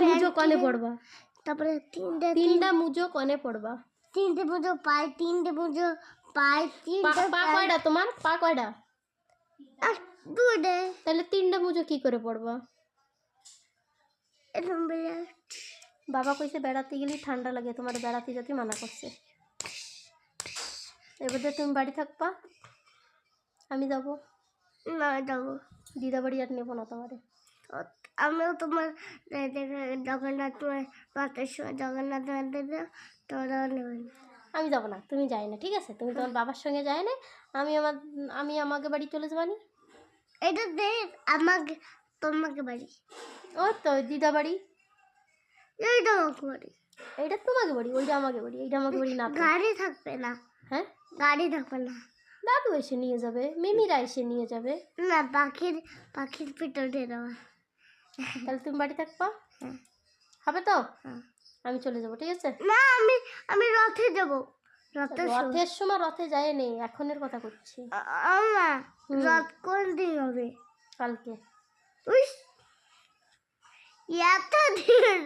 মুজো কনে পড়বা? তারপরে তিনটা মুজো কনে পড়বা? তিনটে মুজো পাই, তিনটে মুজো পাই, তিনটে পা কয়টা তোমার? পা কয়টা? দুইটে। তাহলে তিনটা মুজো কি করে পড়বা? বাবা কইছে বেড়াতে গেলে ঠান্ডা লাগে, তোমার বেড়াতে যেতে মানা করছে। এবারে তুমি বাড়ি থাকবা, আমি যাব না, যাবো দিদা বাড়ি আর নেবো না তোমারে। আমিও তোমার জগন্নাথ রাতের সময় জগন্নাথ মন্দিরে তোরাও নেবেন। আমি যাব না, তুমি যাই না, ঠিক আছে? তুমি তোমার বাবার সঙ্গে যাই না, আমি আমাকে বাড়ি চলে যাবানি। এটা দে আমাকে, তোমাকে বাড়ি, ওই তো দিদা বাড়ি, এইটা আমাকে বাড়ি, এইটা তোমাকে বাড়ি, ওইটা আমাকে বাড়ি, এইটা আমাকে বাড়ি না। গাড়ি থাকবে না। হ্যাঁ, গাড়ি থাকবে না। দাদু এসে নিয়ে যাবে, মিমিরা এসে নিয়ে যাবে। না, পাখির পিঠে উঠে দেওয়া। তাহলে তুমি বাড়ি থাকবা, হবে তো? আমি চলে যাব, ঠিক আছে? না, আমি রথে যাব। রথের সময় রথে যায় নেই, এখনের কথা করছি। আমা রথ কোন দিন হবে? কালকে। এত দিন